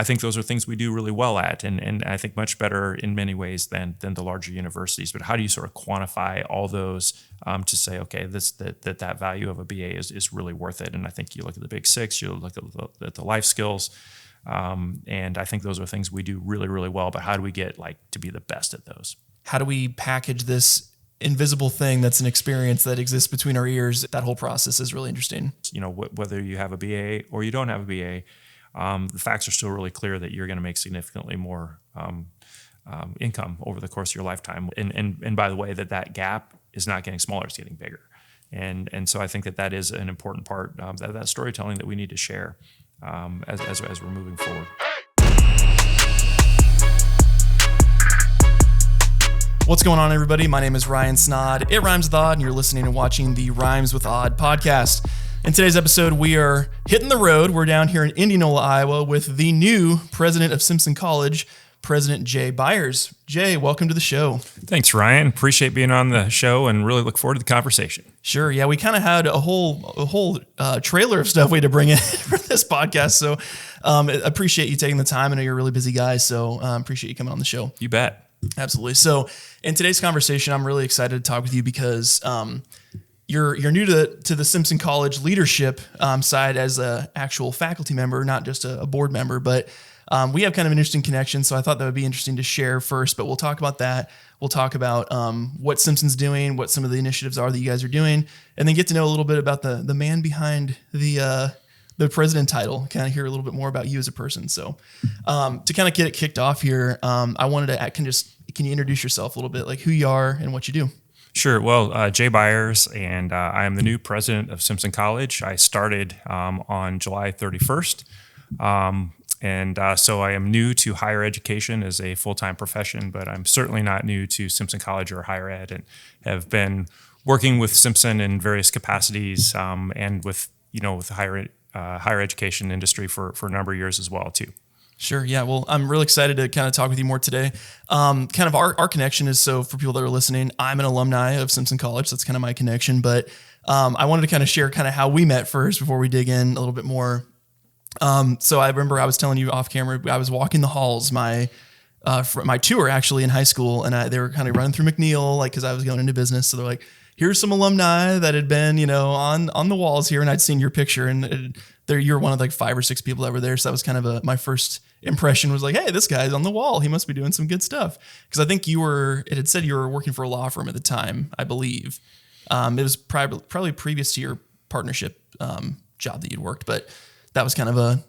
I think those are things we do really well at, and I think much better in many ways than the larger universities. But how do you sort of quantify all those to say, okay, that value of a BA is really worth it? And I think you look at the Big Six, you look at the life skills, and I think those are things we do really, really well. But how do we get to be the best at those? How do we package this invisible thing that's an experience that exists between our ears? That whole process is really interesting. Whether you have a BA or you don't have a BA, the facts are still really clear that you're going to make significantly more income over the course of your lifetime. And by the way, that gap is not getting smaller, it's getting bigger. And so I think that is an important part of that storytelling that we need to share as we're moving forward. What's going on, everybody? My name is Ryan Snod. It rhymes with odd, and you're listening and watching the Rhymes with Odd podcast. In today's episode, we are hitting the road. We're down here in Indianola, Iowa, with the new president of Simpson College, President Jay Byers. Jay, welcome to the show. Thanks, Ryan. Appreciate being on the show and really look forward to the conversation. Sure. Yeah, we kind of had a whole trailer of stuff we had to bring in for this podcast. So appreciate you taking the time. I know you're a really busy guy, so appreciate you coming on the show. You bet. Absolutely. So in today's conversation, I'm really excited to talk with you because you're new to the Simpson College leadership side as an actual faculty member, not just a board member, but we have kind of an interesting connection. So I thought that would be interesting to share first, but we'll talk about that. We'll talk about what Simpson's doing, what some of the initiatives are that you guys are doing, and then get to know a little bit about the man behind the president title, kind of hear a little bit more about you as a person. So to kind of get it kicked off here, I wanted to can you introduce yourself a little bit, like who you are and what you do? Sure. Well, Jay Byers, and I am the new president of Simpson College. I started on July 31st. So I am new to higher education as a full-time profession, but I'm certainly not new to Simpson College or higher ed, and have been working with Simpson in various capacities and with the higher education industry for a number of years as well too. Sure. Yeah. Well, I'm really excited to kind of talk with you more today. Kind of our connection is, so for people that are listening, I'm an alumni of Simpson College. That's kind of my connection, but I wanted to kind of share kind of how we met first before we dig in a little bit more. So I remember I was telling you off camera, I was walking the halls, my tour actually in high school, and they were kind of running through McNeil, cause I was going into business. So they're like, here's some alumni that had been, on the walls here. And I'd seen your picture, and you're one of 5 or 6 people that were there. So that was kind of my first impression was like, hey, this guy's on the wall. He must be doing some good stuff. Cause I think it had said you were working for a law firm at the time, I believe. It was probably previous to your partnership job that you'd worked, but that was kind of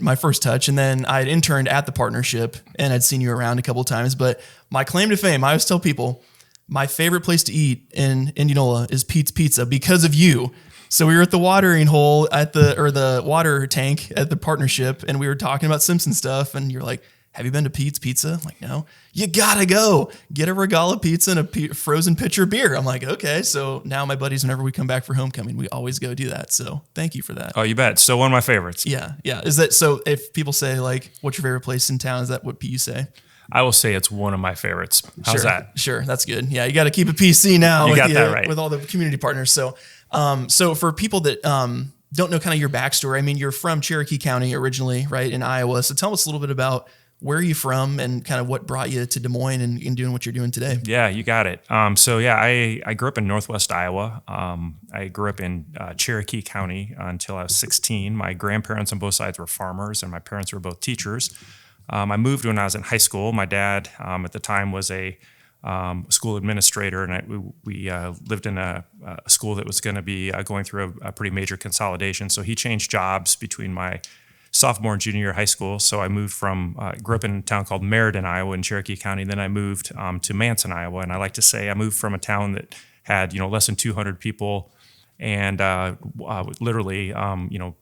my first touch. And then I had interned at the partnership and I'd seen you around a couple of times, but my claim to fame, I always tell people, my favorite place to eat in Indianola is Pete's Pizza because of you. So we were at the watering hole the water tank at the partnership, and we were talking about Simpson stuff, and you're like, have you been to Pete's Pizza? I'm like, no. You gotta go get a Regala pizza and a frozen pitcher of beer. I'm like, okay. So now my buddies, whenever we come back for homecoming, we always go do that. So thank you for that. Oh, you bet. So one of my favorites. Yeah. Is that so? If people say what's your favorite place in town? Is that what you say? I will say it's one of my favorites. How's that? Sure. That's good. Yeah. You got to keep it PC now. You got that right. With all the community partners. So, so for people that don't know kind of your backstory, I mean, you're from Cherokee County originally, right, in Iowa. So tell us a little bit about where are you from and kind of what brought you to Des Moines and doing what you're doing today. Yeah, you got it. I grew up in Northwest Iowa. I grew up in Cherokee County until I was 16. My grandparents on both sides were farmers, and my parents were both teachers. I moved when I was in high school. My dad at the time was a school administrator, and we lived in a school that was going to be going through a pretty major consolidation. So he changed jobs between my sophomore and junior year of high school. So I moved grew up in a town called Meriden, Iowa in Cherokee County. Then I moved to Manson, Iowa. And I like to say I moved from a town that had, less than 200 people and literally,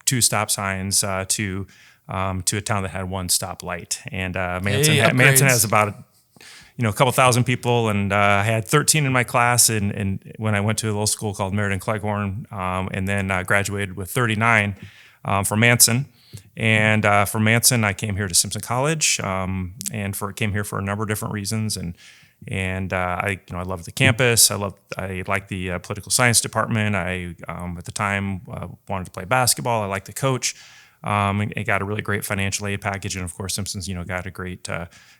2 stop signs to a town that had 1 stoplight. And Manson has about a couple thousand people, and I had 13 in my class. And when I went to a little school called Meriden Cleghorn, and then graduated with 39 from Manson. And from Manson, I came here to Simpson College, and came here for a number of different reasons. And I loved the campus. I liked the political science department. I at the time wanted to play basketball. I liked the coach. And it got a really great financial aid package. And of course, Simpson's, got a great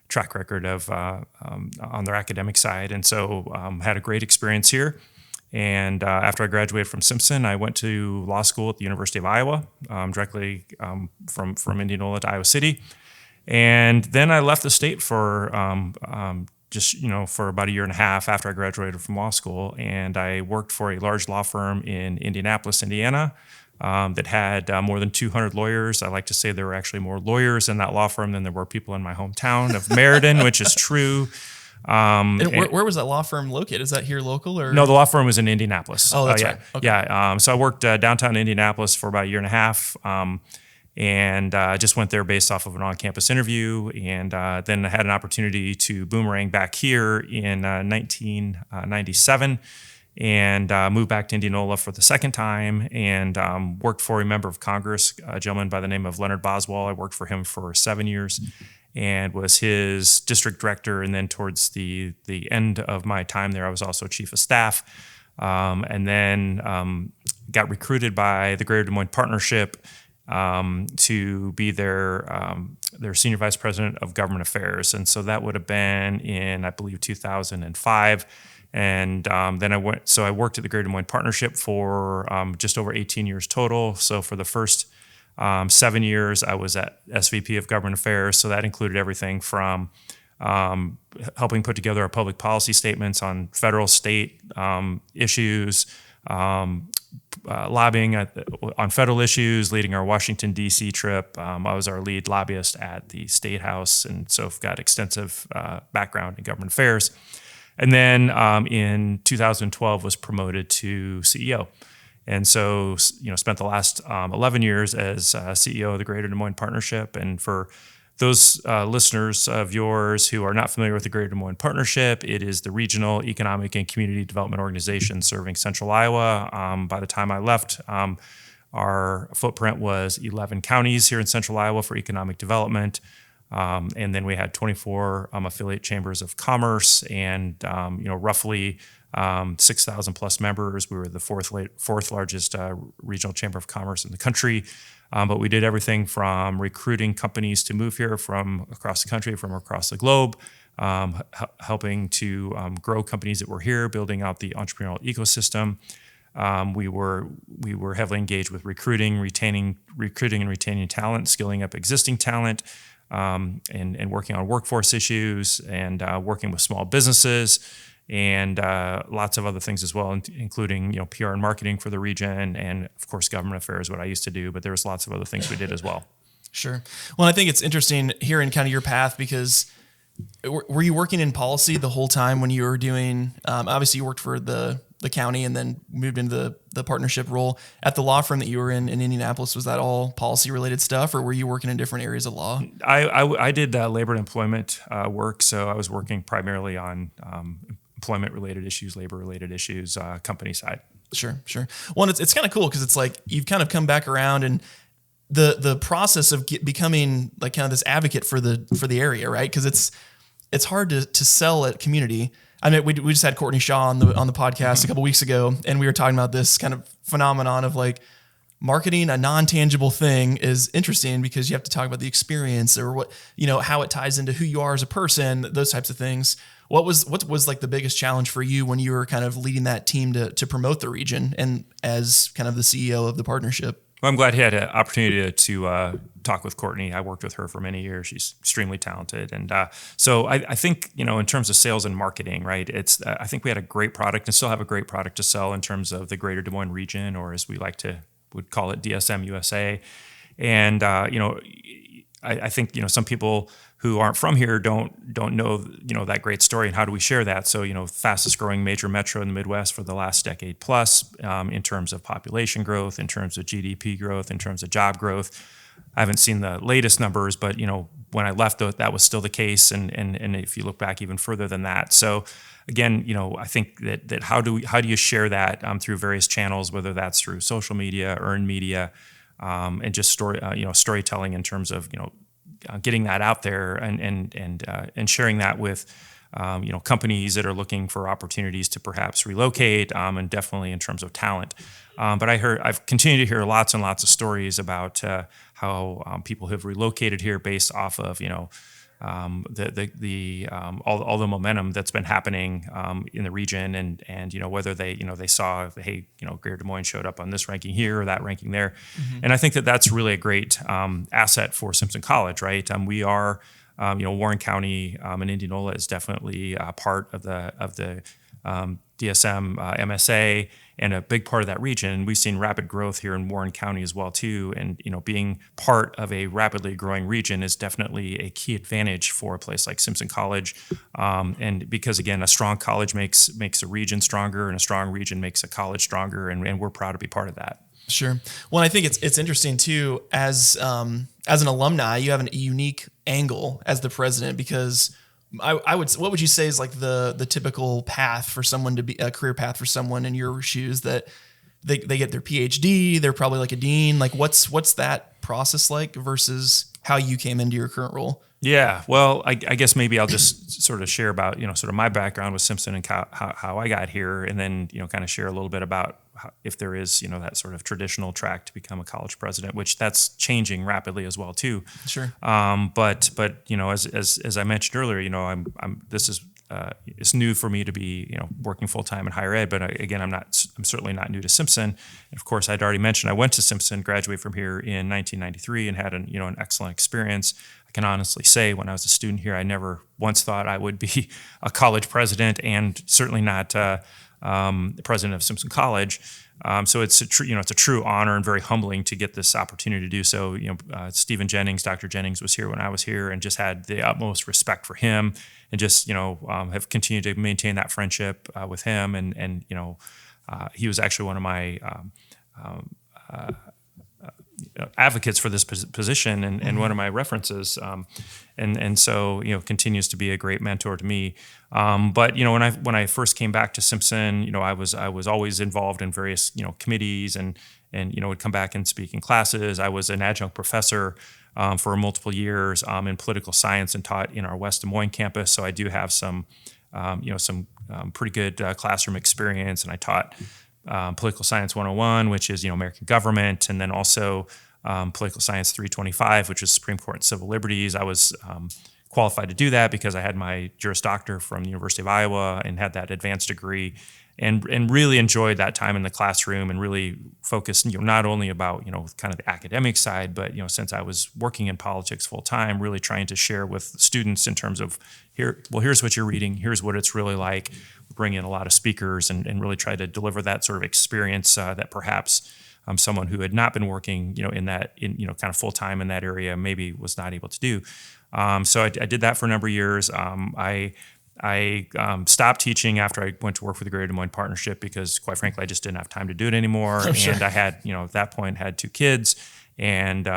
track record of on their academic side. And so had a great experience here. And after I graduated from Simpson, I went to law school at the University of Iowa, directly from Indianola to Iowa City. And then I left the state for for about a year and a half after I graduated from law school. And I worked for a large law firm in Indianapolis, Indiana, that had more than 200 lawyers. I like to say there were actually more lawyers in that law firm than there were people in my hometown of Meriden, which is true. And where was that law firm located? Is that here local or? No, the law firm was in Indianapolis. Oh, that's yeah. right. Okay. Yeah. So I worked downtown Indianapolis for about a year and a half, and just went there based off of an on-campus interview. And then I had an opportunity to boomerang back here in 1997 and moved back to Indianola for the second time and worked for a member of Congress, a gentleman by the name of Leonard Boswell. I worked for him for 7 years and was his district director. And then towards the end of my time there, I was also chief of staff. And then got recruited by the Greater Des Moines Partnership to be their senior vice president of government affairs. And so that would have been in, I believe, 2005. And then I worked at the Greater Des Moines Partnership for just over 18 years total. So for the first 7 years, I was at SVP of Government Affairs. So that included everything from helping put together our public policy statements on federal, state issues, lobbying on federal issues, leading our Washington, D.C. trip. I was our lead lobbyist at the State House, and so I've got extensive background in government affairs. And then in 2012 was promoted to CEO. And so, spent the last 11 years as CEO of the Greater Des Moines Partnership. And for those listeners of yours who are not familiar with the Greater Des Moines Partnership, it is the regional economic and community development organization serving central Iowa. By the time I left, our footprint was 11 counties here in central Iowa for economic development. And then we had 24 affiliate chambers of commerce and, roughly 6,000 plus members. We were the fourth largest regional chamber of commerce in the country. But we did everything from recruiting companies to move here from across the country, from across the globe, helping to grow companies that were here, building out the entrepreneurial ecosystem. We were heavily engaged with recruiting and retaining talent, skilling up existing talent, and working on workforce issues and working with small businesses and lots of other things as well, including PR and marketing for the region, and of course government affairs, what I used to do. But there was lots of other things we did as well. Sure. Well, I think it's interesting hearing kind of your path because were you working in policy the whole time when you were doing? Obviously, you worked for the county and then moved into the partnership role at the law firm that you were in Indianapolis. Was that all policy related stuff, or were you working in different areas of law? I did labor and employment work, so I was working primarily on employment-related issues, labor-related issues, company side. Sure. Well, it's kind of cool because it's like you've kind of come back around, and the process of becoming like kind of this advocate for the area, right? Because it's hard to sell at community. I mean, we just had Courtney Shaw on the podcast a couple weeks ago, and we were talking about this kind of phenomenon of like marketing a non-tangible thing is interesting because you have to talk about the experience or what, how it ties into who you are as a person, those types of things. What was like the biggest challenge for you when you were kind of leading that team to promote the region and as kind of the CEO of the partnership? Well, I'm glad he had an opportunity to talk with Courtney. I worked with her for many years. She's extremely talented. And so I think, in terms of sales and marketing, right, I think we had a great product and still have a great product to sell in terms of the Greater Des Moines region, or as we would call it, DSM USA. And, I think, some people who aren't from here don't know, that great story, and how do we share that? So, fastest growing major metro in the Midwest for the last decade plus, in terms of population growth, in terms of GDP growth, in terms of job growth. I haven't seen the latest numbers, but, when I left, that was still the case. And if you look back even further than that. So again, I think that how do you share that through various channels, whether that's through social media, earned media, and just storytelling in terms of, getting that out there and sharing that with, companies that are looking for opportunities to perhaps relocate, and definitely in terms of talent. But I've continued to hear lots and lots of stories about how people have relocated here based off of all the momentum that's been happening in the region, and whether they saw, hey, Greater Des Moines showed up on this ranking here or that ranking there. And I think that that's really a great asset for Simpson College, right? We are Warren County and Indianola is definitely part of the DSM MSA and a big part of that region. And we've seen rapid growth here in Warren County as well too. And being part of a rapidly growing region is definitely a key advantage for a place like Simpson College. And because again, a strong college makes a region stronger, and a strong region makes a college stronger. And we're proud to be part of that. Sure. Well, I think it's interesting too, as an alumni, you have a unique angle as the president, because what would you say is like the typical path for someone to be a career path for someone in your shoes, that they get their PhD, they're probably like a dean. Like what's that process like versus how you came into your current role? Yeah, well, I guess maybe I'll just sort of share about sort of my background with Simpson and how I got here, and then kind of share a little bit about if there is that sort of traditional track to become a college president, which that's changing rapidly as well too. Sure. But as I mentioned earlier, it's new for me to be working full time in higher ed. But I'm certainly not new to Simpson. And of course, I'd already mentioned I went to Simpson, graduated from here in 1993, and had an excellent experience. I can honestly say, when I was a student here, I never once thought I would be a college president, and certainly not the president of Simpson College. So it's a true honor and very humbling to get this opportunity to do so. Dr. Jennings was here when I was here, and just had the utmost respect for him, and just have continued to maintain that friendship with him. And he was actually one of my advocates for this position, and one of my references, and so continues to be a great mentor to me. But when I first came back to Simpson, I was always involved in various committees, and would come back and speak in classes. I was an adjunct professor for multiple years in political science, and taught in our West Des Moines campus. So I do have some pretty good classroom experience, and I taught Political Science 101, which is American government, and then also Political Science 325, which is Supreme Court and Civil Liberties. I was qualified to do that because I had my Juris Doctor from the University of Iowa and had that advanced degree, and really enjoyed that time in the classroom, and really focused not only about kind of the academic side, but since I was working in politics full time, really trying to share with students in terms of here's what you're reading, here's what it's really like. Bring in a lot of speakers, and really try to deliver that sort of experience that perhaps someone who had not been working kind of full time in that area maybe was not able to do. So I did that for a number of years. I stopped teaching after I went to work for the Greater Des Moines Partnership, because quite frankly I just didn't have time to do it anymore. Oh, sure. And I had at that point had 2 kids, and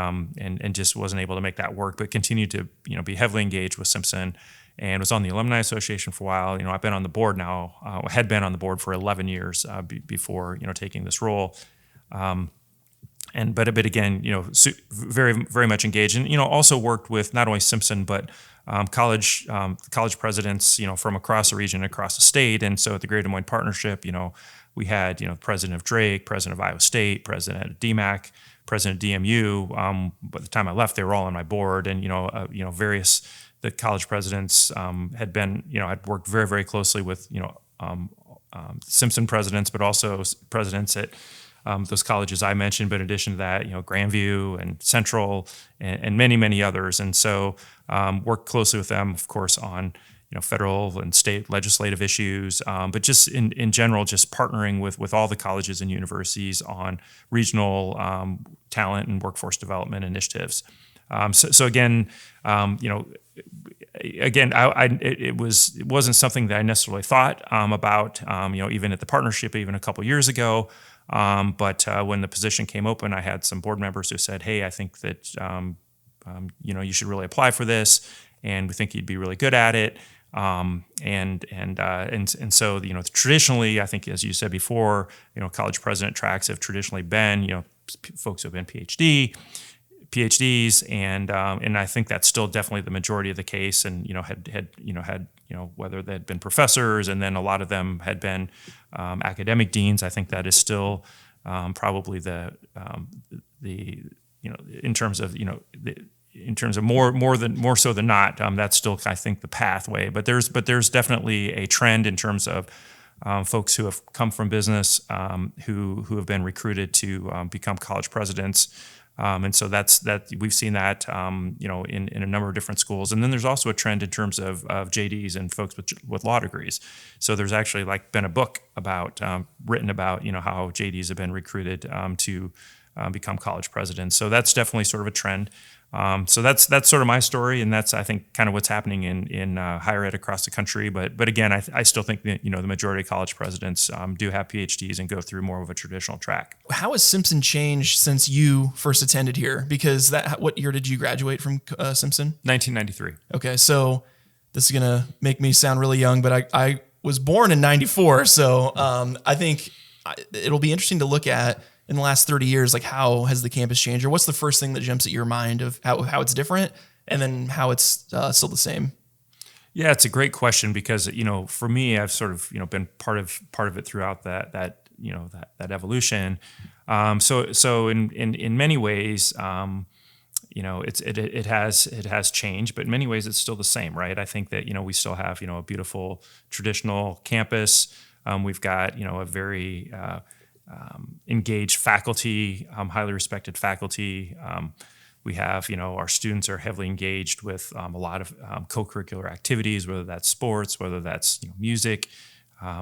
just wasn't able to make that work, but continued to be heavily engaged with Simpson, and was on the Alumni Association for a while. I've been on the board now. I had been on the board for 11 years before taking this role. But again, very, very much engaged, and also worked with not only Simpson but college presidents from across the region, across the state. And so at the Greater Des Moines Partnership, we had president of Drake, president of Iowa State, president of DMAC, president of DMU. By the time I left, they were all on my board, and various the college presidents had been I'd worked very, very closely with Simpson presidents, but also presidents at those colleges I mentioned, but in addition to that, Grandview and Central and many, many others. And so worked closely with them, of course, on federal and state legislative issues, but just in general, just partnering with all the colleges and universities on regional talent and workforce development initiatives. So again, it wasn't something that I necessarily thought about, even at the partnership, even a couple years ago. But when the position came open, I had some board members who said, "Hey, I think that you should really apply for this, and we think you'd be really good at it." And so traditionally, I think, as you said before, college president tracks have traditionally been folks who have been PhDs, and I think that's still definitely the majority of the case. And had whether they had been professors, and then a lot of them had been academic deans. I think that is still probably in terms of more so than not, that's still, I think, the pathway. But there's definitely a trend in terms of folks who have come from business, who have been recruited to become college presidents. And so that we've seen that in a number of different schools. And then there's also a trend in terms of JDs and folks with law degrees. So there's actually been a book written about how JDs have been recruited to become college presidents. So that's definitely sort of a trend. So that's sort of my story, and that's, I think, kind of what's happening in higher ed across the country. But again, I still think that the majority of college presidents do have PhDs and go through more of a traditional track. How has Simpson changed since you first attended here? Because what year did you graduate from Simpson? 1993. Okay, so this is gonna make me sound really young, but I was born in '94, so I think it'll be interesting to look at in the last 30 years, how has the campus changed, or what's the first thing that jumps at your mind of how it's different, and then how it's still the same? Yeah, it's a great question because for me, I've sort of been part of it throughout that evolution. So in many ways, it has changed, but in many ways it's still the same, right? I think that we still have a beautiful traditional campus. We've got a very engaged faculty, highly respected faculty. We have, our students are heavily engaged with a lot of co-curricular activities, whether that's sports, whether that's music,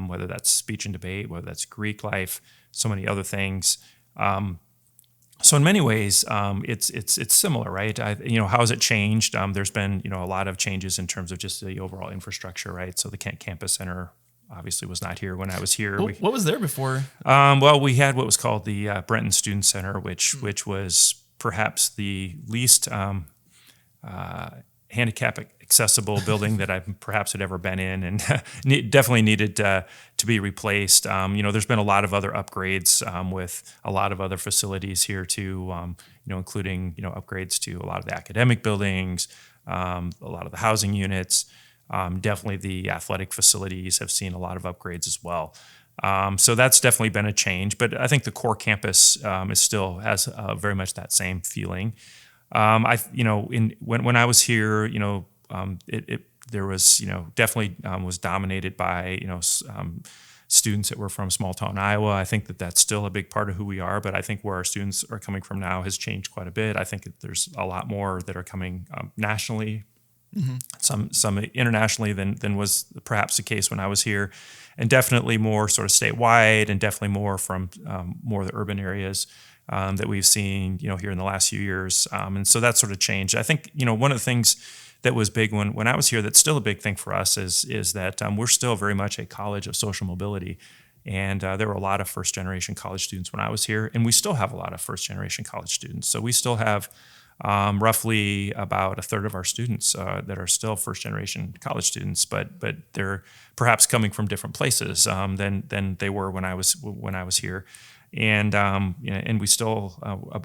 whether that's speech and debate, whether that's Greek life, so many other things. So in many ways, it's similar, right? How has it changed? There's been a lot of changes in terms of just the overall infrastructure, right? So the Kent Campus Center obviously was not here when I was here. What was there before? Well, we had what was called the Brenton Student Center, which was perhaps the least handicap accessible building that I perhaps had ever been in, and definitely needed to be replaced. There's been a lot of other upgrades with a lot of other facilities here too, including upgrades to a lot of the academic buildings, a lot of the housing units. Definitely the athletic facilities have seen a lot of upgrades as well. So that's definitely been a change, but I think the core campus still has very much that same feeling. When I was here, there was definitely was dominated by students that were from small town Iowa. I think that that's still a big part of who we are, but I think where our students are coming from now has changed quite a bit. I think that there's a lot more that are coming nationally. Mm-hmm. Some internationally than was perhaps the case when I was here, and definitely more sort of statewide, and definitely more from more of the urban areas that we've seen here in the last few years. And so that sort of changed. I think one of the things that was big when I was here, that's still a big thing for us, is that we're still very much a college of social mobility. And there were a lot of first generation college students when I was here, and we still have a lot of first generation college students. So we still have roughly about a third of our students that are still first-generation college students, but they're perhaps coming from different places than they were when I was here, and and we still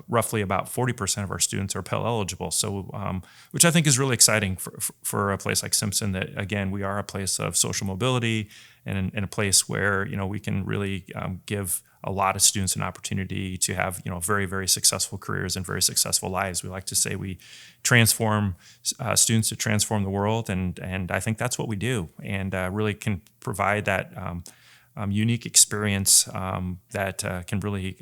roughly about 40% of our students are Pell eligible. So which I think is really exciting for a place like Simpson. That again, we are a place of social mobility and a place where we can really give a lot of students an opportunity to have very, very successful careers and very successful lives. We like to say we transform students to transform the world, and I think that's what we do, and really can provide that unique experience that can really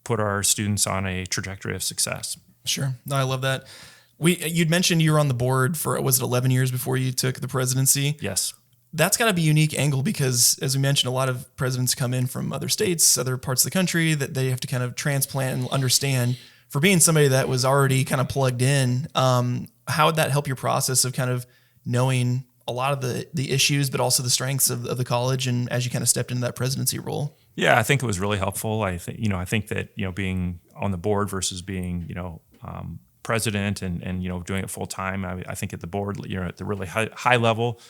put our students on a trajectory of success. Sure, no, I love that. You'd mentioned you were on the board for, was it 11 years before you took the presidency? Yes. That's got to be a unique angle because, as we mentioned, a lot of presidents come in from other states, other parts of the country that they have to kind of transplant and understand. For being somebody that was already kind of plugged in, how would that help your process of kind of knowing a lot of the issues, but also the strengths of the college, and as you kind of stepped into that presidency role? Yeah, I think it was really helpful. I think that being on the board versus being president and doing it full time. I think at the board, at the really high level,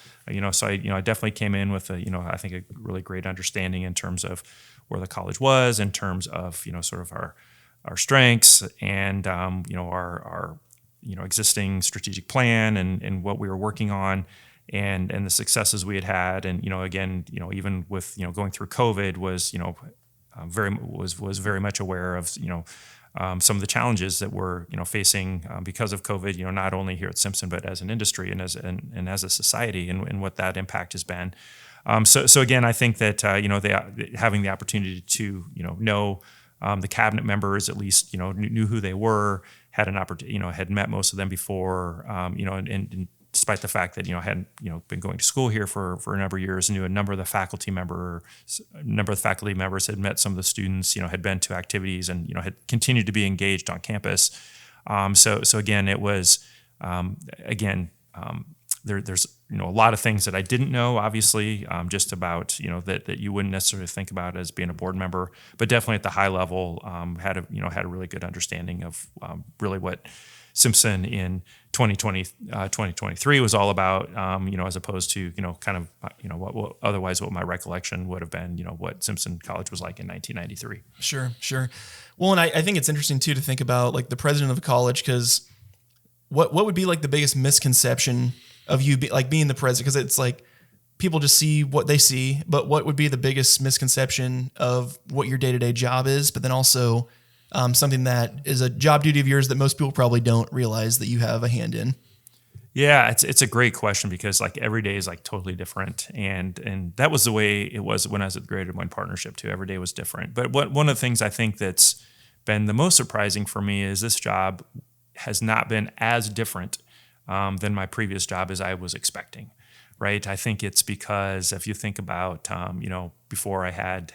so I definitely came in with I think a really great understanding in terms of where the college was, in terms of sort of our strengths and our existing strategic plan and what we were working on and the successes we had, and again even with going through COVID was was very much aware of some of the challenges that we're facing because of COVID. Not only here at Simpson but as an industry and as a society, and what that impact has been. So again, I think that having the opportunity to know the cabinet members, at least knew who they were, had an opportunity, had met most of them before, and despite the fact that I hadn't been going to school here for a number of years, knew a number of the faculty members had met some of the students, had been to activities, and had continued to be engaged on campus. So again, it was there's a lot of things that I didn't know, obviously, just about that you wouldn't necessarily think about as being a board member, but definitely at the high level had a really good understanding of really what Simpson in 2023 was all about, as opposed to what otherwise what my recollection would have been, what Simpson College was like in 1993. Sure. Well, and I think it's interesting too to think about like the president of the college, because what would be like the biggest misconception of you being the president? Because it's like people just see what they see, but what would be the biggest misconception of what your day-to-day job is, but then also something that is a job duty of yours that most people probably don't realize that you have a hand in? Yeah, it's a great question, because like every day is like totally different, and that was the way it was when I was at the Greater Des Moines Partnership too. Every day was different. But one of the things I think that's been the most surprising for me is this job has not been as different than my previous job as I was expecting. Right. I think it's because if you think about before I had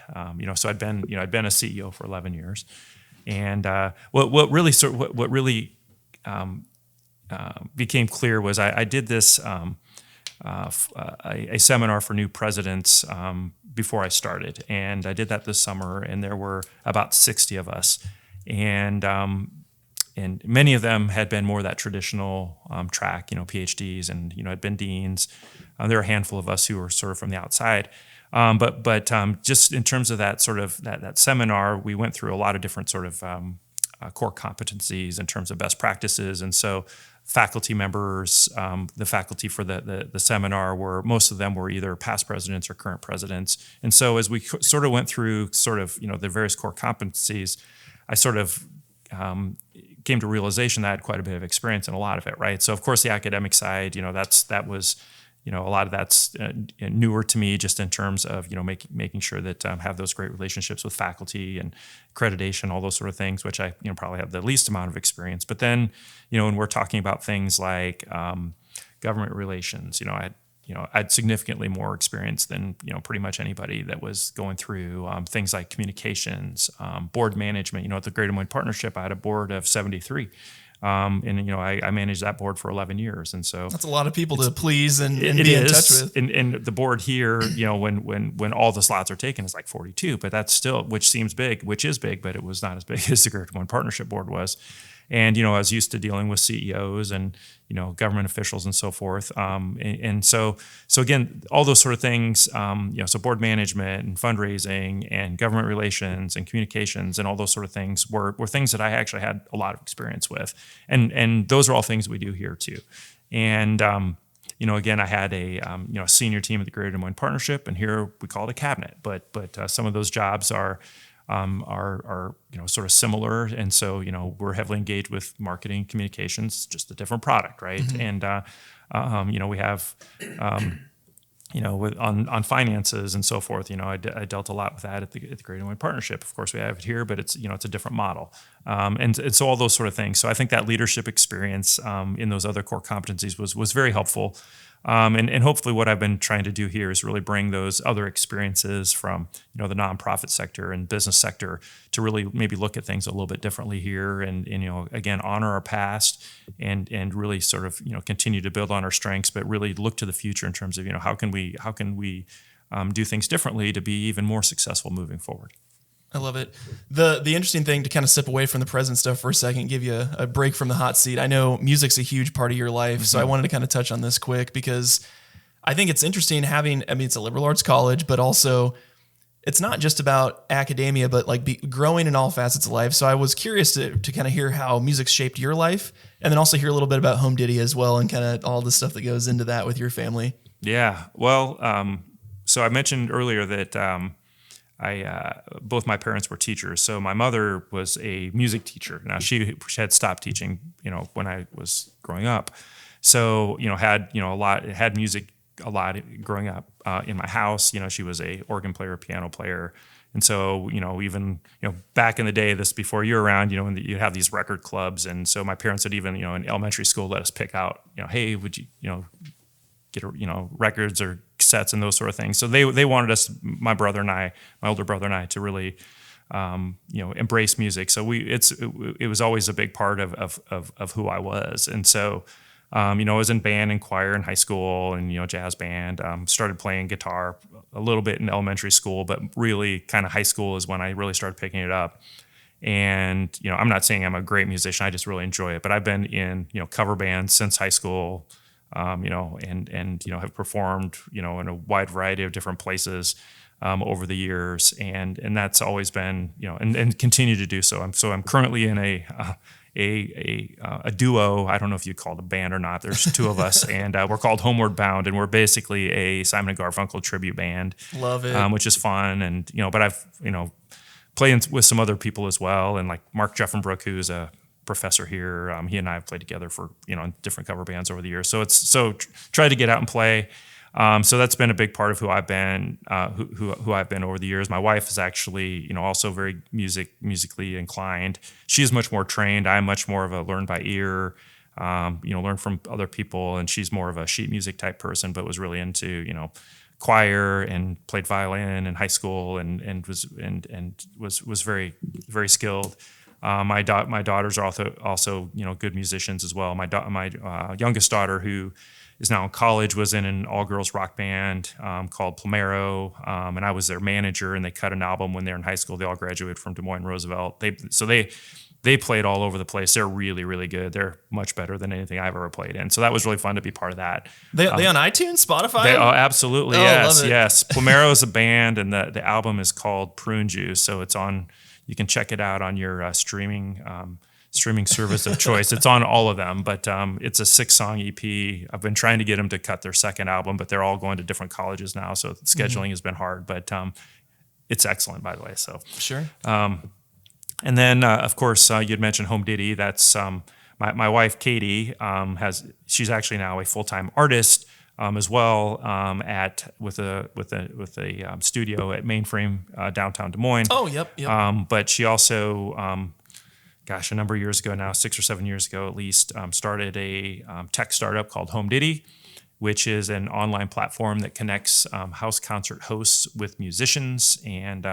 so I'd been a CEO for 11 years. And what really became clear was I did this a seminar for new presidents before I started, and I did that this summer, and there were about 60 of us, and many of them had been more that traditional track, PhDs, and had been deans. There were a handful of us who were sort of from the outside. But just in terms of that sort of that seminar, we went through a lot of different sort of core competencies in terms of best practices. And so faculty members, the faculty for the seminar, most of them were either past presidents or current presidents. And so as we sort of went through sort of the various core competencies, I sort of came to realization that I had quite a bit of experience in a lot of it, right? So of course the academic side, that was a lot of that's newer to me, just in terms of making sure that have those great relationships with faculty and accreditation, all those sort of things, which I probably have the least amount of experience. But then when we're talking about things like government relations, I had significantly more experience than pretty much anybody that was going through things like communications, board management. At the Greater Des Moines Partnership, I had a board of 73. And I managed that board for 11 years, and so that's a lot of people to please and be in touch with. And the board here, when all the slots are taken, is like 42, but that's still, which is big, but it was not as big as the Greater Des Moines Partnership board was. And I was used to dealing with CEOs and government officials and so forth. And so again, all those sort of things. So board management and fundraising and government relations and communications and all those sort of things were things that I actually had a lot of experience with. And those are all things we do here too. And again, I had a senior team at the Greater Des Moines Partnership, and here we call it a cabinet. But some of those jobs are sort of similar, and so we're heavily engaged with marketing, communications, just a different product, right? Mm-hmm. And we have on finances and so forth. I dealt a lot with that at the Greater Des Moines Partnership. Of course, we have it here, but it's it's a different model, and so all those sort of things. So I think that leadership experience in those other core competencies was very helpful. And hopefully what I've been trying to do here is really bring those other experiences from, the nonprofit sector and business sector to really maybe look at things a little bit differently here and again, honor our past and really sort of, continue to build on our strengths, but really look to the future in terms of, how can we do things differently to be even more successful moving forward. I love it. The interesting thing, to kind of step away from the present stuff for a second, give you a break from the hot seat. I know music's a huge part of your life, so I wanted to kind of touch on this quick because I think it's interesting it's a liberal arts college, but also it's not just about academia, but like growing in all facets of life. So I was curious to kind of hear how music's shaped your life, and then also hear a little bit about home ditty as well, and kind of all the stuff that goes into that with your family. Yeah. Well, so I mentioned earlier that both my parents were teachers. So my mother was a music teacher. Now she had stopped teaching, when I was growing up. So, had music a lot growing up in my house. She was a organ player, piano player. And so, even, back in the day, this before you were around, when you have these record clubs. And so my parents had even, in elementary school, let us pick out, hey, would you, get, records or cassettes and those sort of things. So they wanted us, my older brother and I, to really, embrace music. So it was always a big part of who I was. And so, I was in band and choir in high school and, jazz band, started playing guitar a little bit in elementary school, but really kind of high school is when I really started picking it up. And, I'm not saying I'm a great musician. I just really enjoy it, but I've been in, cover bands since high school, and have performed, in a wide variety of different places, over the years. And that's always been, and continue to do so. I'm currently in a duo. I don't know if you call it a band or not. There's two of us, and we're called Homeward Bound, and we're basically a Simon & Garfunkel tribute band. Love it. Which is fun, and but I've played with some other people as well, and like Mark Jeffenbrook, who's a professor here. He and I have played together for in different cover bands over the years. So try to get out and play. So that's been a big part of who I've been, who I've been over the years. My wife is actually, also very musically inclined. She is much more trained. I'm much more of a learn by ear, learn from other people, and she's more of a sheet music type person, but was really into, choir and played violin in high school and was very, very skilled. My daughters are also good musicians as well. My youngest daughter, who is now in college, was in an all-girls rock band called Plomero, and I was their manager. And they cut an album when they were in high school. They all graduated from Des Moines Roosevelt. They played all over the place. They're really, really good. They're much better than anything I've ever played in. So that was really fun to be part of that. They on iTunes, Spotify? Absolutely, yes. Plomero is a band, and the album is called Prune Juice. So it's on. You can check it out on your streaming service of choice. It's on all of them, but it's a 6-song EP. I've been trying to get them to cut their second album, but they're all going to different colleges now, so scheduling has been hard. But it's excellent, by the way. So sure. And then, of course, you'd mentioned Home Diddy. That's my wife, Katie. She's actually now a full-time artist as well with a studio at Mainframe downtown Des Moines. Oh, yep. But she also, a number of years ago now, 6 or 7 years ago at least, started a tech startup called Home Diddy, which is an online platform that connects house concert hosts with musicians. And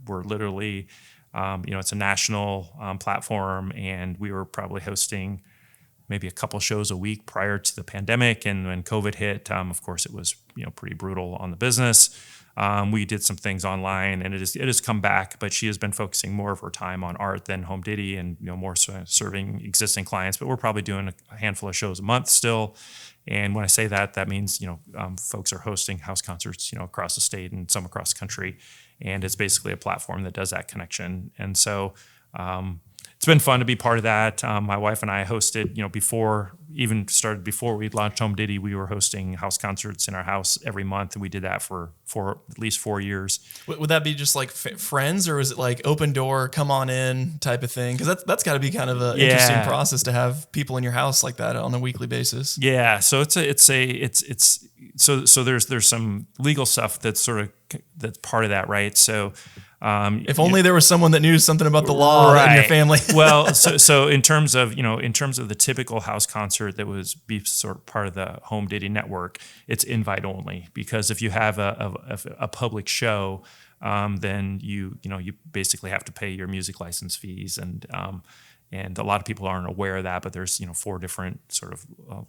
we're literally, it's a national platform, and we were probably hosting maybe a couple shows a week prior to the pandemic. And when COVID hit, of course, it was pretty brutal on the business. We did some things online, and it has come back, but she has been focusing more of her time on art than Home Diddy, and more serving existing clients. But we're probably doing a handful of shows a month still. And when I say that, that means folks are hosting house concerts across the state and some across the country, and it's basically a platform that does that connection. And so it's been fun to be part of that. My wife and I hosted, before we launched Home Diddy, we were hosting house concerts in our house every month, and we did that for at least 4 years. Would that be just like friends, or is it like open door, come on in type of thing? Because that's got to be kind of an interesting process to have people in your house like that on a weekly basis. Yeah, so so there's some legal stuff that's part of that, right? So. If only there was someone that knew something about the law in your family. Well, so in terms of the typical house concert that was sort of part of the Home Diddy network, it's invite only, because if you have a public show, then you basically have to pay your music license fees, and a lot of people aren't aware of that, but there's 4 different sort of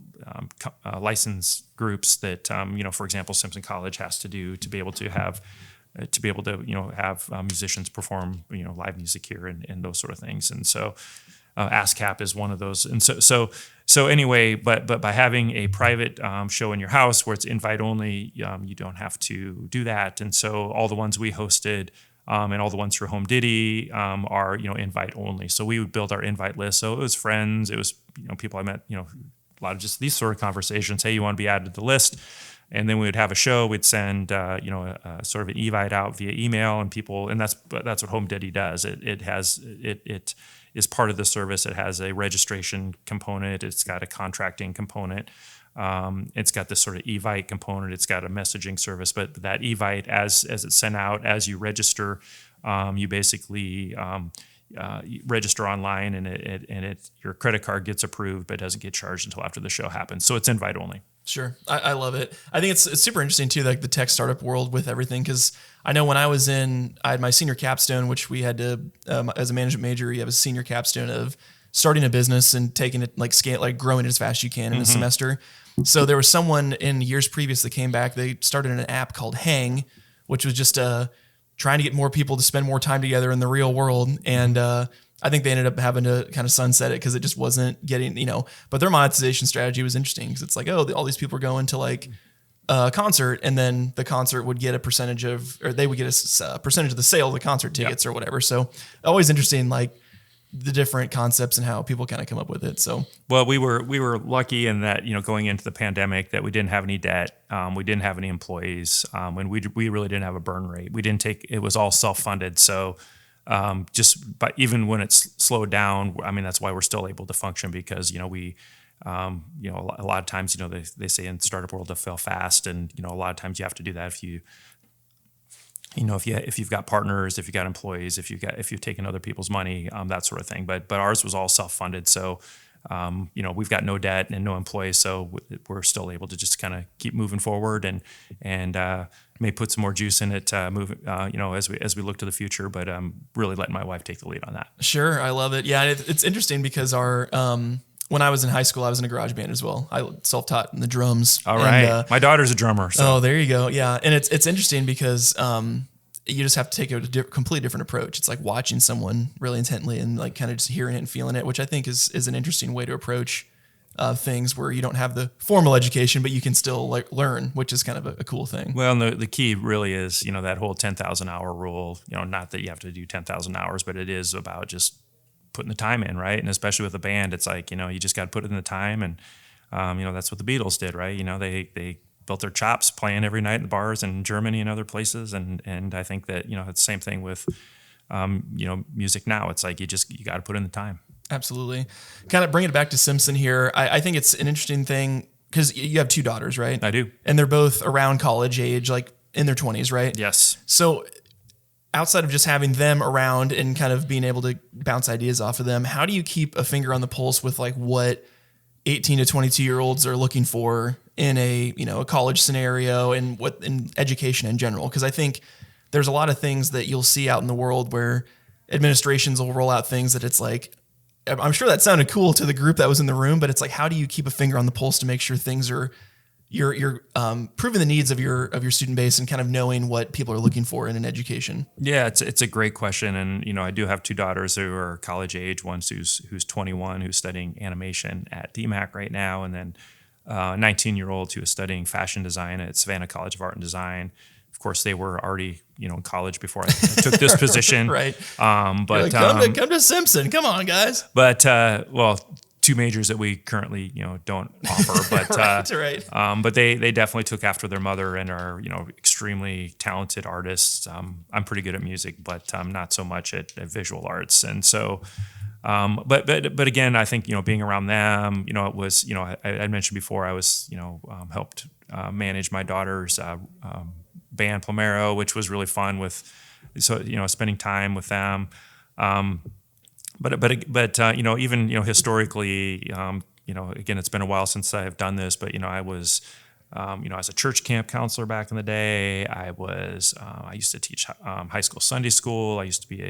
license groups that for example, Simpson College has to do to be able to have musicians perform live music here and those sort of things. And so ASCAP is one of those. And so anyway, but by having a private show in your house where it's invite only, you don't have to do that. And so all the ones we hosted and all the ones for Home Diddy are invite only. So we would build our invite list. So it was friends, it was people I met, a lot of just these sort of conversations. Hey, you want to be added to the list? And then we would have a show. We'd send sort of an evite out via email, and people, and that's what Home Daddy does. It is part of the service. It has a registration component. It's got a contracting component. It's got this sort of evite component. It's got a messaging service. But that evite, as it's sent out, as you register, you basically you register online, and your credit card gets approved, but doesn't get charged until after the show happens. So it's invite only. Sure. I love it. I think it's super interesting too, like the tech startup world with everything. Cause I know when I had my senior capstone, which we had to, as a management major, you have a senior capstone of starting a business and taking it growing it as fast as you can in a semester. So there was someone in years previous that came back, they started an app called Hang, which was just, trying to get more people to spend more time together in the real world. And, I think they ended up having to kind of sunset it because it just wasn't getting, but their monetization strategy was interesting because it's like, all these people are going to like a concert, and then the concert would get a percentage they would get a percentage of the sale of the concert tickets or whatever. So always interesting, like the different concepts and how people kind of come up with it. So, well, we were lucky in that, going into the pandemic, that we didn't have any debt. We didn't have any employees. And we really didn't have a burn rate. It was all self-funded. So, but even when it's slowed down, I mean, that's why we're still able to function, because, we, a lot of times, they say in startup world to fail fast. And, a lot of times you have to do that if you've got partners, if you've got employees, if you've taken other people's money, that sort of thing. But ours was all self-funded. So, we've got no debt and no employees. So we're still able to just kind of keep moving forward and may put some more juice in it, as we look to the future, but really letting my wife take the lead on that. Sure. I love it. Yeah. It's interesting because when I was in high school, I was in a garage band as well. I self-taught in the drums. All right. And, my daughter's a drummer. So. Oh, there you go. Yeah. And it's interesting because you just have to take a completely different approach. It's like watching someone really intently and like kind of just hearing it and feeling it, which I think is an interesting way to approach things where you don't have the formal education, but you can still like learn, which is kind of a cool thing. Well, and the key really is, that whole 10,000 hour rule, not that you have to do 10,000 hours, but it is about just putting the time in, right? And especially with a band, it's like, you just got to put in the time. And, that's what the Beatles did, right? They built their chops playing every night in the bars in Germany and other places. And I think that, it's the same thing with, music now. It's like, you got to put in the time. Absolutely. Kind of bringing it back to Simpson here. I think it's an interesting thing because you have two daughters, right? I do. And they're both around college age, like in their 20s, right? Yes. So outside of just having them around and kind of being able to bounce ideas off of them, how do you keep a finger on the pulse with like what 18 to 22-year-olds are looking for in a college scenario and what in education in general? Because I think there's a lot of things that you'll see out in the world where administrations will roll out things that it's like, I'm sure that sounded cool to the group that was in the room, but it's like, how do you keep a finger on the pulse to make sure things are you're proving the needs of your student base and kind of knowing what people are looking for in an education? Yeah, it's a great question, and I do have two daughters who are college age. One who's 21, who's studying animation at DMAC right now, and then a 19-year-old who is studying fashion design at Savannah College of Art and Design. Of course, they were already, in college before I took this position. Right. But like, come to Simpson. Come on, guys. But two majors that we currently, don't offer. But right. But they definitely took after their mother and are, extremely talented artists. I'm pretty good at music, but not so much at visual arts. And so, but again, I think being around them, it was, I mentioned before, I was helped manage my daughter's band Plomero, which was really fun spending time with them. But even historically, again, it's been a while since I've done this, but I was as a church camp counselor back in the day. I used to teach high school Sunday school. I used to be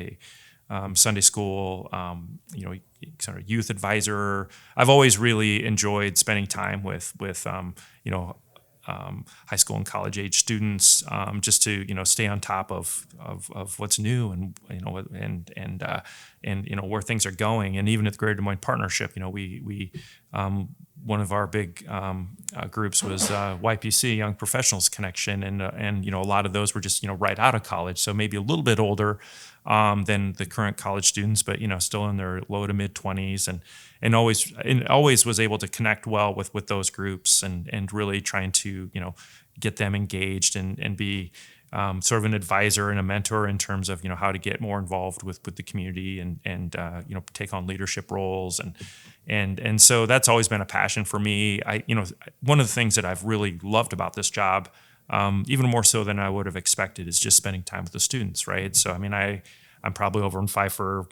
a Sunday school sort of youth advisor. I've always really enjoyed spending time with high school and college age students, just to stay on top of what's new and where things are going. And even at the Greater Des Moines Partnership, we one of our big groups was YPC, Young Professionals Connection, and a lot of those were just right out of college, so maybe a little bit older than the current college students, but still in their low to mid 20s, and always was able to connect well with those groups, and really trying to get them engaged and be sort of an advisor and a mentor in terms of how to get more involved with the community and take on leadership roles, and so that's always been a passion for me. One of the things that I've really loved about this job, even more so than I would have expected, is just spending time with the students, right? So I'm probably over in Pfeiffer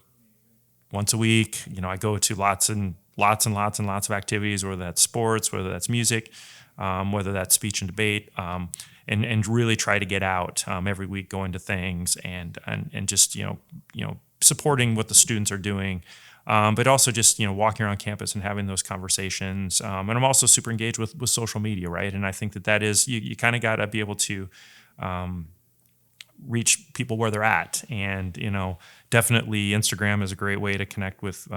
once a week. I go to lots and lots of activities, whether that's sports, whether that's music, whether that's speech and debate, and really try to get out every week, going to things and just supporting what the students are doing, but also just walking around campus and having those conversations. And I'm also super engaged with social media, right? And I think that is you kind of got to be able to reach people where they're at, and definitely Instagram is a great way to connect with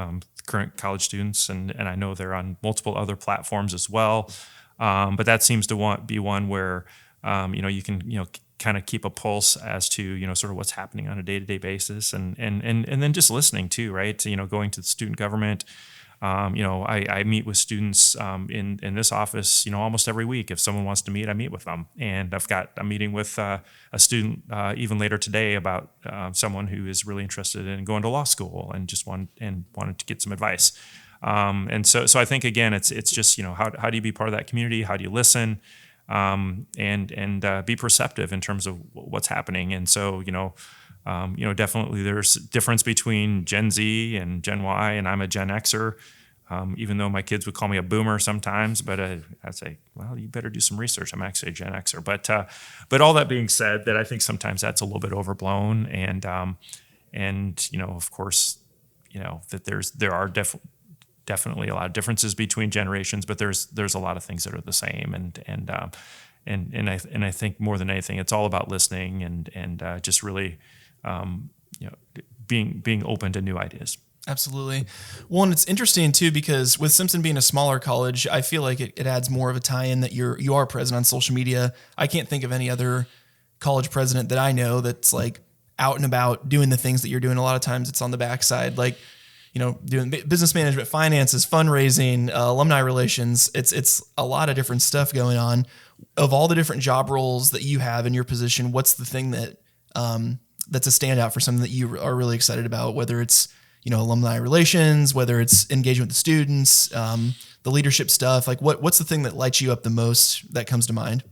current college students, and I know they're on multiple other platforms as well. But that seems to be one where you can kind of keep a pulse as to sort of what's happening on a day-to-day basis, and then just listening too, right? Going to the student government. I meet with students in this office almost every week. If someone wants to meet, I meet with them, and I've got a meeting with a student even later today about someone who is really interested in going to law school and just wanted to get some advice. And so I think again, it's just how do you be part of that community? How do you listen, and be perceptive in terms of what's happening? And so definitely there's a difference between Gen Z and Gen Y, and I'm a Gen Xer. Even though my kids would call me a boomer sometimes, but I'd say, well, you better do some research. I'm actually a Gen Xer. But all that being said, that I think sometimes that's a little bit overblown, and of course, that there are definitely a lot of differences between generations, but there's a lot of things that are the same, and I think more than anything, it's all about listening and just really being open to new ideas. Absolutely. Well, and it's interesting too, because with Simpson being a smaller college, I feel like it adds more of a tie-in that you are present on social media. I can't think of any other college president that I know that's like out and about doing the things that you're doing. A lot of times it's on the backside, like, doing business management, finances, fundraising, alumni relations. It's a lot of different stuff going on. Of all the different job roles that you have in your position, what's the thing that that's a standout for something that you are really excited about, whether it's alumni relations, whether it's engagement with the students, the leadership stuff? Like what's the thing that lights you up the most that comes to mind?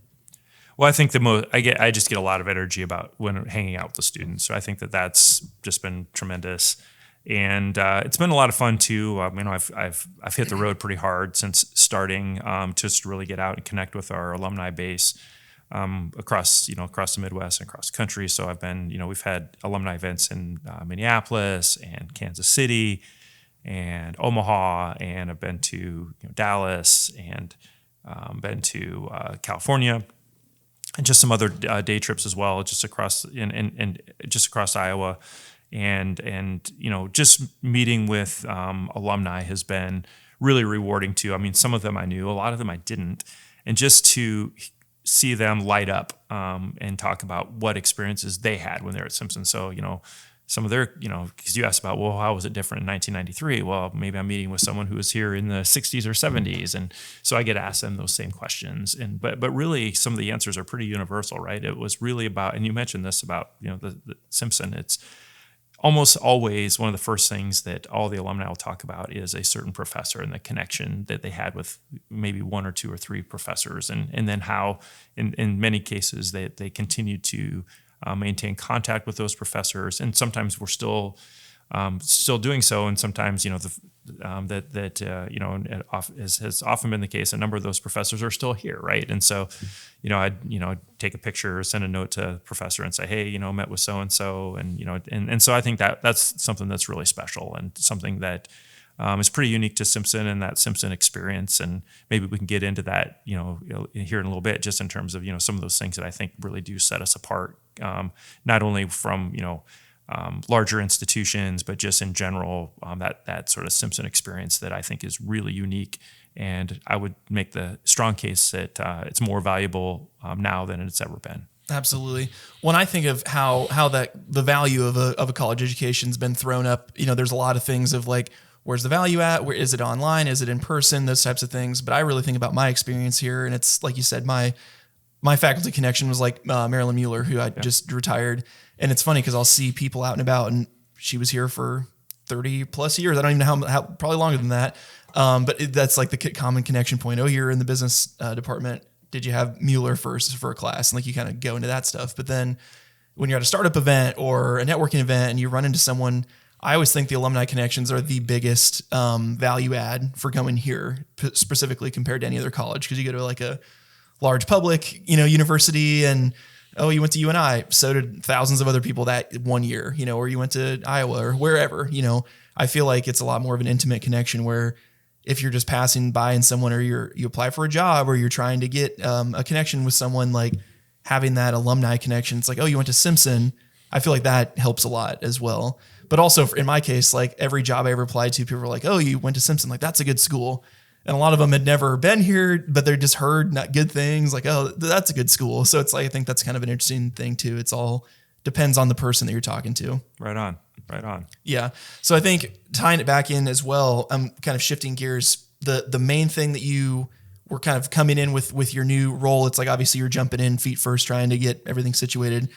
Well, I think I just get a lot of energy about when hanging out with the students. So I think that's just been tremendous. And it's been a lot of fun too. I've hit the road pretty hard since starting, just to really get out and connect with our alumni base across the Midwest and across the country. So I've been, we've had alumni events in Minneapolis and Kansas City and Omaha, and I've been to Dallas, and been to California, and just some other day trips as well, just across and just across Iowa. And just meeting with alumni has been really rewarding too. I mean, some of them I knew, a lot of them I didn't, and just to see them light up and talk about what experiences they had when they were at Simpson. So some of their because you asked about, well, how was it different in 1993? Well, maybe I'm meeting with someone who was here in the 60s or 70s, and so I get to ask them those same questions. And but really, some of the answers are pretty universal, right? It was really about, and you mentioned this about the Simpson. It's almost always one of the first things that all the alumni will talk about is a certain professor and the connection that they had with maybe one or two or three professors, and then how in many cases they continue to maintain contact with those professors, and sometimes we're still doing so, and sometimes has often been the case. A number of those professors are still here, right? And so, I'd take a picture, send a note to the professor, and say, hey, met with so and so, and so I think that's something that's really special, and something that is pretty unique to Simpson and that Simpson experience. And maybe we can get into that, here in a little bit, just in terms of some of those things that I think really do set us apart, not only from larger institutions, but just in general, that sort of Simpson experience that I think is really unique And I would make the strong case that it's more valuable now than it's ever been. Absolutely. When I think of how that the value of a college education has been thrown up, there's a lot of things of like, where's the value at? Where is it online? Is it in person? Those types of things. But I really think about my experience here, and it's like you said, my faculty connection was like Marilyn Mueller, who I just retired. And it's funny because I'll see people out and about, and she was here for 30 plus years. I don't even know how probably longer than that. But that's like the common connection point. Oh, you're in the business department. Did you have Mueller first for a class? And like you kind of go into that stuff. But then when you're at a startup event or a networking event and you run into someone, I always think the alumni connections are the biggest value add for going here, specifically compared to any other college. Because you go to like a large public, university, and oh, you went to UNI. So did thousands of other people that one year, or you went to Iowa or wherever. I feel like it's a lot more of an intimate connection where if you're just passing by and someone, or you apply for a job, or you're trying to get a connection with someone, like having that alumni connection, it's like, oh, you went to Simpson. I feel like that helps a lot as well. But also in my case, like every job I ever applied to, people were like, oh, you went to Simpson. Like, that's a good school. And a lot of them had never been here, but they just heard not good things, like, oh, that's a good school. So it's like, I think that's kind of an interesting thing too. It's all depends on the person that you're talking to. Right on. Yeah. So I think tying it back in as well, I'm kind of shifting gears. The main thing that you were kind of coming in with your new role, it's like, obviously you're jumping in feet first, trying to get everything situated.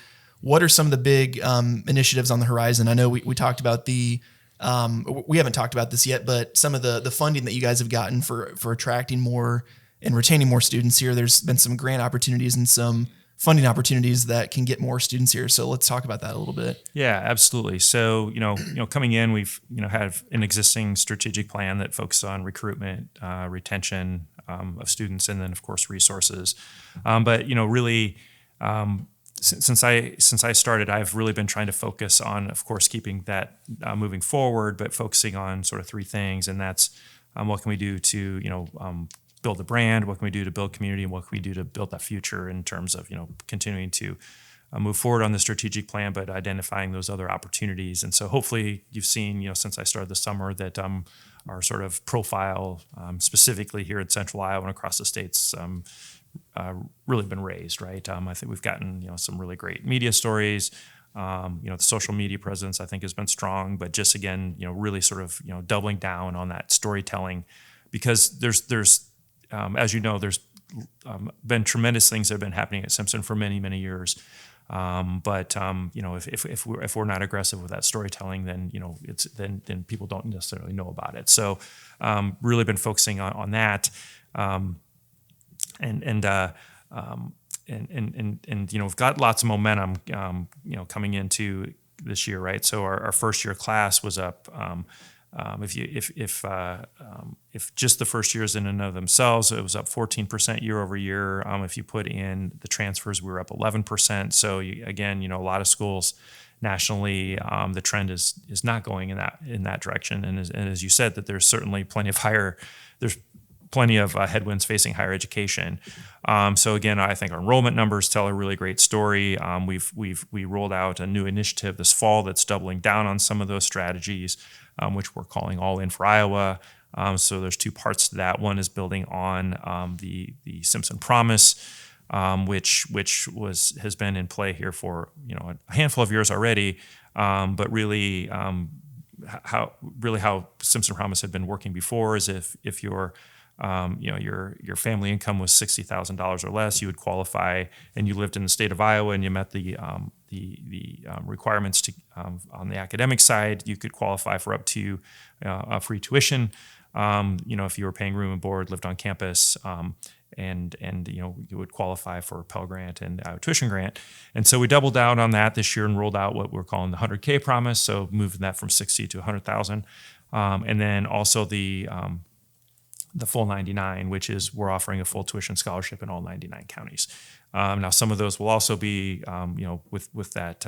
What are some of the big initiatives on the horizon? I know we talked about we haven't talked about this yet, but some of the funding that you guys have gotten for attracting more and retaining more students here. There's been some grant opportunities and some funding opportunities that can get more students here. So let's talk about that a little bit. Yeah, absolutely. So, coming in, we've, have an existing strategic plan that focuses on recruitment, retention of students, and then of course resources. But, really, since I started, I've really been trying to focus on, of course, keeping that moving forward, but focusing on sort of three things, and that's what can we do to build the brand, what can we do to build community, and what can we do to build that future in terms of continuing to move forward on the strategic plan, but identifying those other opportunities. And so hopefully you've seen since I started this summer that our sort of profile specifically here in Central Iowa and across the states really been raised, right? I think we've gotten some really great media stories. The social media presence I think has been strong, but just again really sort of doubling down on that storytelling, because there's as there's been tremendous things that have been happening at Simpson for many years. But if we're not aggressive with that storytelling, then then people don't necessarily know about it. So really been focusing on that. We've got lots of momentum, coming into this year, right? So our first year class was up. If just the first years in and of themselves, it was up 14% year over year. If you put in the transfers, we were up 11%. So a lot of schools nationally, the trend is not going in that direction. And as you said, that there's certainly plenty of headwinds facing higher education. So again, I think our enrollment numbers tell a really great story. We rolled out a new initiative this fall that's doubling down on some of those strategies, which we're calling All In for Iowa. So there's two parts to that. One is building on the Simpson Promise, which has been in play here for a handful of years already, but really how Simpson Promise had been working before is if you're your family income was $60,000 or less, you would qualify, and you lived in the state of Iowa, and you met the requirements to on the academic side, you could qualify for up to a free tuition. If you were paying room and board, lived on campus, and you would qualify for a Pell Grant and tuition grant. And so we doubled down on that this year and rolled out what we're calling the 100K promise. So moving that from 60 to 100,000, and then also the full 99, which is we're offering a full tuition scholarship in all 99 counties. Now, some of those will also be, with that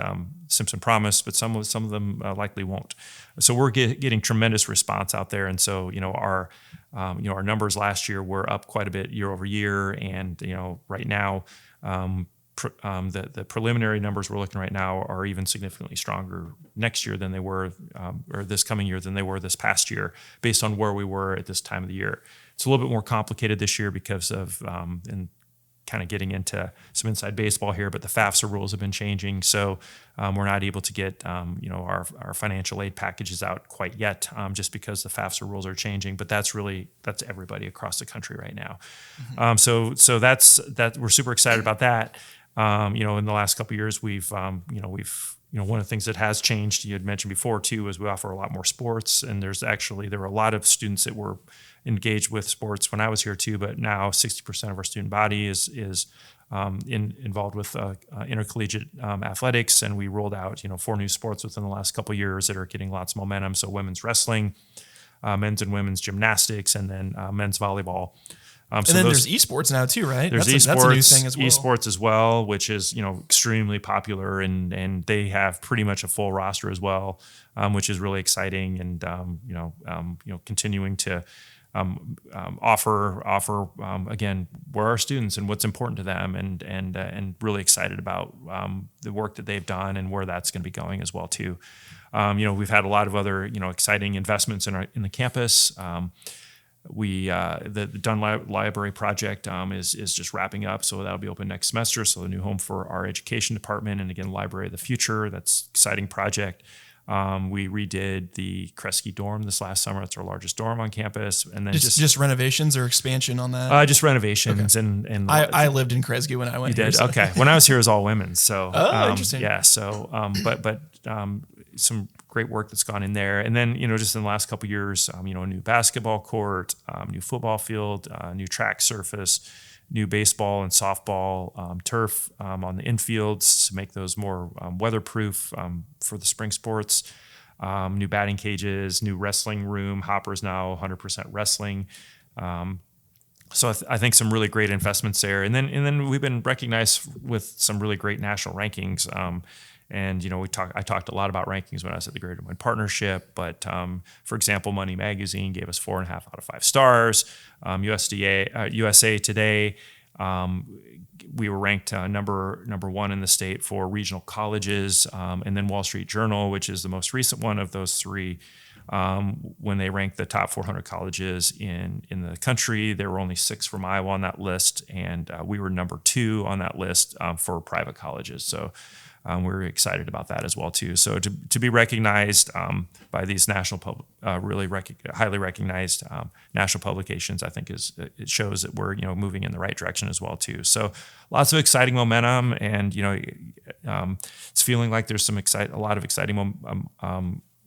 Simpson Promise, but some of them likely won't. So we're getting tremendous response out there, and so our numbers last year were up quite a bit year over year, and right now. The preliminary numbers we're looking right now are even significantly stronger next year than they were, or this coming year than they were this past year, based on where we were at this time of the year. It's a little bit more complicated this year because of and kind of getting into some inside baseball here, but the FAFSA rules have been changing. So we're not able to get, our financial aid packages out quite yet, just because the FAFSA rules are changing, but that's everybody across the country right now. So that's we're super excited about that. In the last couple of years, we've one of the things that has changed, you had mentioned before too, is we offer a lot more sports, and there were a lot of students that were engaged with sports when I was here too, but now 60% of our student body is involved with intercollegiate athletics, and we rolled out 4 new sports within the last couple of years that are getting lots of momentum. So women's wrestling, men's and women's gymnastics, and then men's volleyball. And then there's esports now too, right? There's that's a new thing as well. Esports as well, which is extremely popular, and they have pretty much a full roster as well, which is really exciting, and continuing to offer again, we're our students and what's important to them, and really excited about the work that they've done and where that's going to be going as well too. We've had a lot of other exciting investments in the campus. The Dunn Library project is just wrapping up, so that'll be open next semester. So a new home for our education department, and again, Library of the Future. That's an exciting project. We redid the Kresge dorm this last summer. It's our largest dorm on campus, and then just renovations or expansion on that. Just renovations, okay. and I lived in Kresge when I went. You here, did? so. Okay. When I was here, it was all women. So interesting. Yeah. So but some great work that's gone in there, and then just in the last couple of years, a new basketball court, new football field, new track surface, new baseball and softball turf on the infields to make those more weatherproof for the spring sports. New batting cages, new wrestling room. Hopper's now 100% wrestling. So I think some really great investments there, and then we've been recognized with some really great national rankings. And I talked a lot about rankings when I was at the Greater Des Moines Partnership, but for example, Money Magazine gave us 4.5 out of 5 stars. USA Today, we were ranked number 1 in the state for regional colleges, and then Wall Street Journal, which is the most recent one of those 3. When they ranked the top 400 colleges in the country, there were only 6 from Iowa on that list, and we were number 2 on that list for private colleges. So we're excited about that as well too. So to be recognized by these national highly recognized national publications, I think it shows that we're moving in the right direction as well too. So lots of exciting momentum, and it's feeling like there's a lot of exciting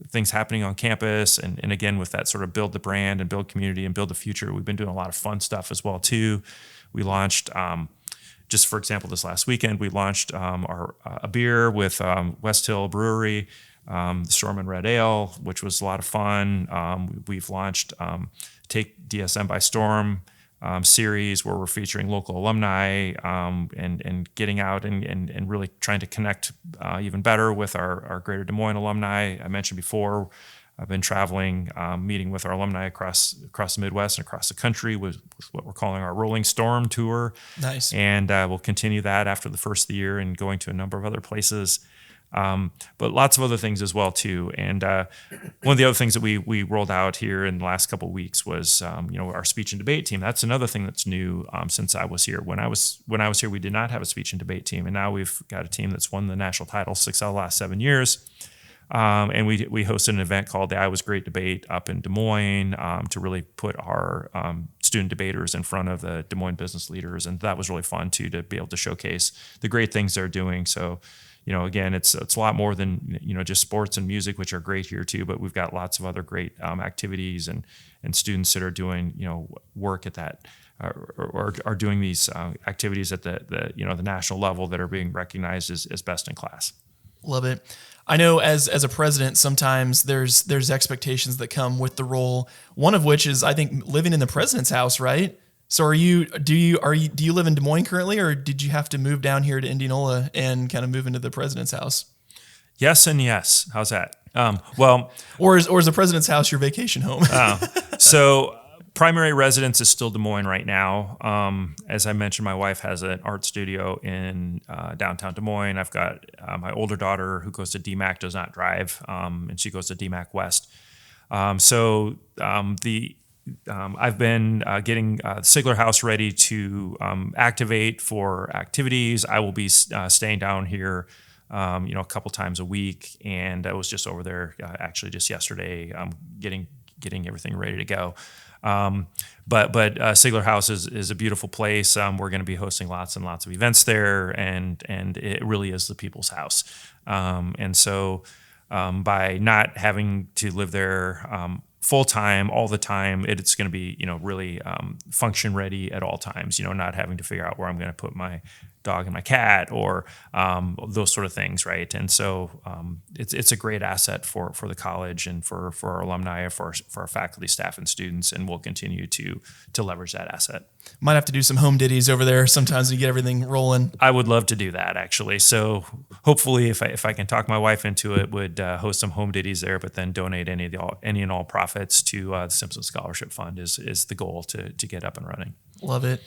things happening on campus, and again, with that sort of build the brand and build community and build the future, we've been doing a lot of fun stuff as well too. We launched just for example, this last weekend, we launched a beer with West Hill Brewery, the Storm and Red Ale, which was a lot of fun. We've launched Take DSM by Storm series, where we're featuring local alumni and getting out and really trying to connect even better with our Greater Des Moines alumni. I mentioned before, I've been traveling, meeting with our alumni across the Midwest and across the country with what we're calling our Rolling Storm Tour. Nice. And we'll continue that after the first of the year and going to a number of other places. But lots of other things as well too. And one of the other things that we rolled out here in the last couple of weeks was our speech and debate team. That's another thing that's new since I was here. When I was here, we did not have a speech and debate team, and now we've got a team that's won the national title 6 out of the last 7 years. And we hosted an event called the Iowa's Great Debate up in Des Moines to really put our student debaters in front of the Des Moines business leaders, and that was really fun too, to be able to showcase the great things they're doing. So, again, it's a lot more than just sports and music, which are great here too, but we've got lots of other great activities and students that are doing work at that. Or are doing these activities at the national level that are being recognized as best in class. Love it. I know as a president, sometimes there's expectations that come with the role. One of which is, I think, living in the president's house, right? So do you live in Des Moines currently, or did you have to move down here to Indianola and kind of move into the president's house? Yes and yes. How's that? Or is the president's house your vacation home? So primary residence is still Des Moines right now. As I mentioned, my wife has an art studio in downtown Des Moines. I've got my older daughter who goes to DMAC, does not drive, and she goes to DMAC West. I've been getting Sigler House ready to activate for activities. I will be staying down here, a couple times a week, and I was just over there actually just yesterday, getting everything ready to go. But Sigler House is a beautiful place. We're going to be hosting lots and lots of events there, and it really is the people's house. And so by not having to live there full time all the time, it's going to be really function ready at all times. Not having to figure out where I'm going to put my dog and my cat or those sort of things, right? And so it's a great asset for the college and for our alumni, for our faculty, staff, and students, and we'll continue to leverage that asset. Might have to do some home ditties over there sometimes to get everything rolling. I would love to do that, actually. So hopefully, if I can talk my wife into it, would host some home ditties there, but then donate any and all profits to the Simpson Scholarship Fund is the goal to get up and running. Love it.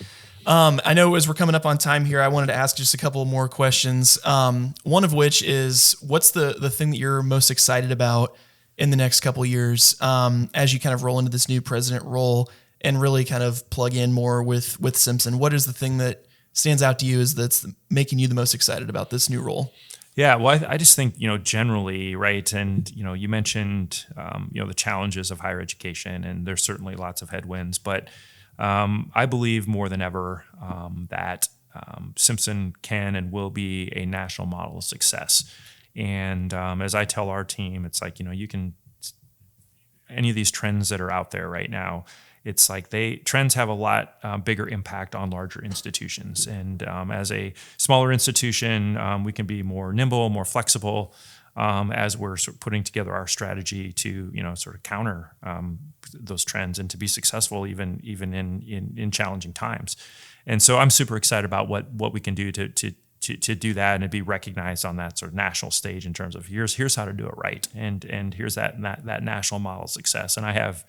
I know as we're coming up on time here, I wanted to ask just a couple more questions. One of which is, what's the thing that you're most excited about in the next couple of years as you kind of roll into this new president role and really kind of plug in more with Simpson? What is the thing that stands out to you that's making you the most excited about this new role? Yeah, well, I just think, generally, right, and, you mentioned, the challenges of higher education, and there's certainly lots of headwinds, but I believe more than ever that Simpson can and will be a national model of success. And as I tell our team, it's like, you can, any of these trends that are out there right now, it's like trends have a lot bigger impact on larger institutions. And as a smaller institution, we can be more nimble, more flexible as we're sort of putting together our strategy to, sort of counter those trends and to be successful even in challenging times. And so I'm super excited about what we can do to do that and be recognized on that sort of national stage in terms of here's how to do it right, and here's that national model of success. And I have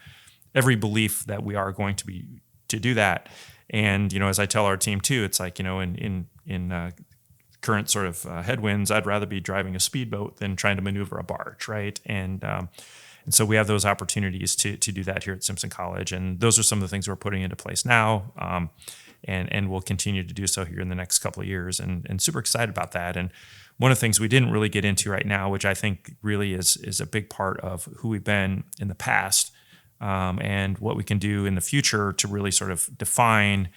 every belief that we are going to do that. And as I tell our team too, it's like in current sort of headwinds, I'd rather be driving a speedboat than trying to maneuver a barge, right? And so we have those opportunities to do that here at Simpson College, and those are some of the things we're putting into place now, and we'll continue to do so here in the next couple of years, and super excited about that. And one of the things we didn't really get into right now, which I think really is a big part of who we've been in the past, and what we can do in the future to really sort of define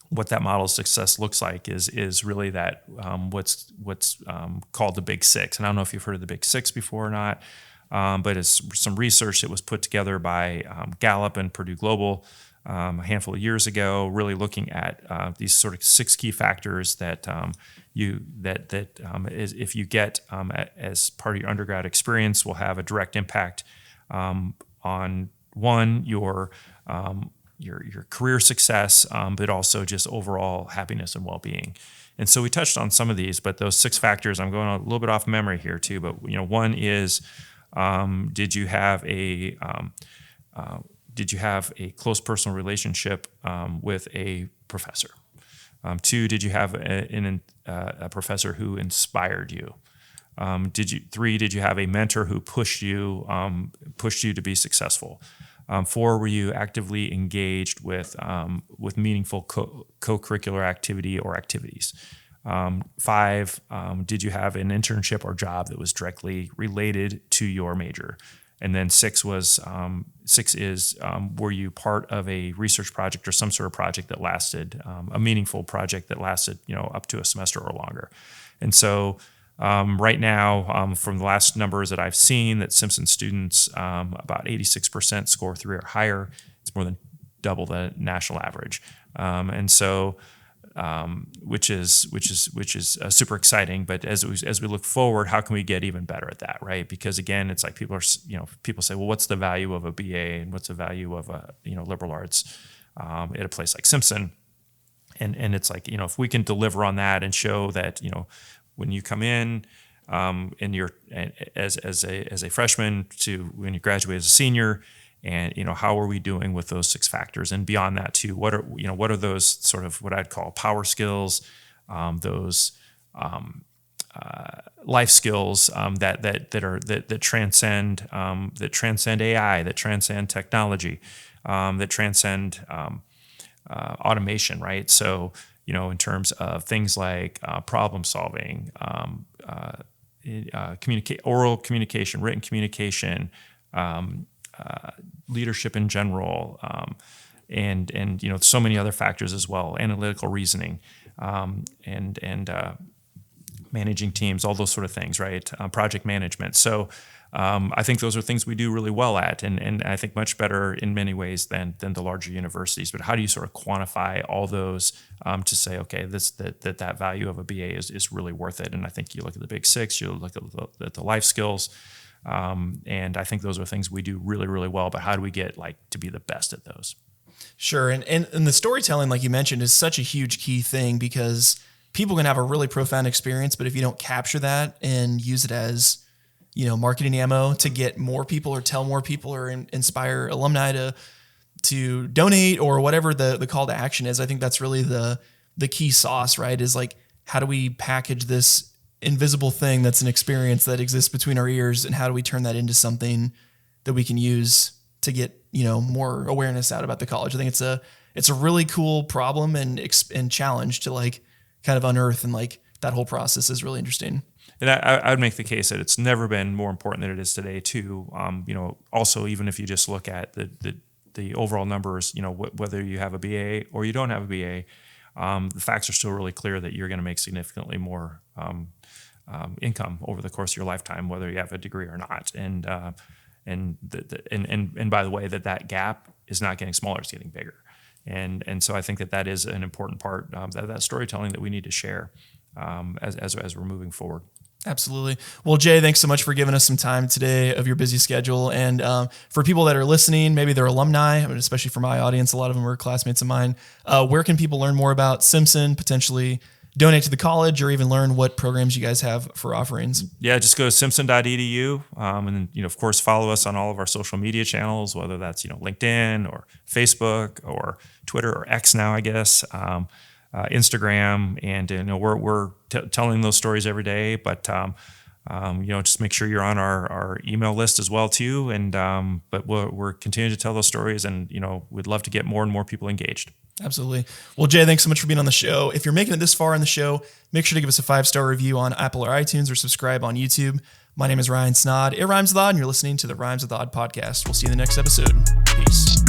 what that model of success looks like is really that what's called the Big Six. And I don't know if you've heard of the Big Six before or not, but it's some research that was put together by Gallup and Purdue Global a handful of years ago, really looking at these sort of 6 key factors that if you get as part of your undergrad experience will have a direct impact on one, your career success, but also just overall happiness and well-being. And so we touched on some of these, but those 6 factors, I'm going a little bit off memory here too, but one is, did you have a close personal relationship with a professor? 2, did you have a professor who inspired you? 3, did you have a mentor who pushed you to be successful? 4, were you actively engaged with meaningful co-curricular activity or activities? 5, did you have an internship or job that was directly related to your major? And then 6 is were you part of a research project or some sort of project that lasted, a meaningful project that lasted, up to a semester or longer? And so right now, from the last numbers that I've seen, that Simpson students, about 86% score 3 or higher. It's more than double the national average, and so which is super exciting. But as we look forward, how can we get even better at that, right? Because again, it's like people say, well, what's the value of a BA and what's the value of a liberal arts at a place like Simpson? And it's like, if we can deliver on that and show that when you come in and you're as a freshman to when you graduate as a senior, and how are we doing with those 6 factors, and beyond that too, what are those sort of what I'd call power skills, those life skills that transcend AI, that transcend technology, that transcend automation, right? So, in terms of things like problem solving, oral communication, written communication, leadership in general, and so many other factors as well, analytical reasoning, and managing teams, all those sort of things, right? Project management. So I think those are things we do really well at, and I think much better in many ways than the larger universities. But how do you sort of quantify all those to say, okay, that value of a BA is really worth it? And I think you look at the Big Six, you look at the life skills, and I think those are things we do really, really well. But how do we get to be the best at those? Sure, and the storytelling, like you mentioned, is such a huge key thing, because people can have a really profound experience, but if you don't capture that and use it as marketing ammo to get more people or tell more people or inspire alumni to donate or whatever the call to action is, I think that's really the key sauce, right? Is how do we package this invisible thing that's an experience that exists between our ears, and how do we turn that into something that we can use to get more awareness out about the college? I think it's a really cool problem and challenge to kind of unearth, and that whole process is really interesting. And I would make the case that it's never been more important than it is today too. Also, even if you just look at the overall numbers, whether you have a BA or you don't have a BA, the facts are still really clear that you're going to make significantly more income over the course of your lifetime, whether you have a degree or not. And by the way, that gap is not getting smaller; it's getting bigger. And so I think that is an important part that storytelling that we need to share as we're moving forward. Absolutely. Well, Jay, thanks so much for giving us some time today of your busy schedule. And for people that are listening, maybe they're alumni, especially for my audience, a lot of them are classmates of mine. Where can people learn more about Simpson, potentially donate to the college, or even learn what programs you guys have for offerings? Yeah, just go to simpson.edu. And then, of course, follow us on all of our social media channels, whether that's, LinkedIn or Facebook or Twitter or X now, I guess. Instagram, and we're telling those stories every day. But just make sure you're on our email list as well too. And but we're continuing to tell those stories, and we'd love to get more and more people engaged. Absolutely. Well, Jay, thanks so much for being on the show. If you're making it this far in the show, make sure to give us a 5-star review on Apple or iTunes, or subscribe on YouTube. My name is Ryan Snod. It rhymes with odd, and you're listening to the Rhymes with Odd podcast. We'll see you in the next episode. Peace.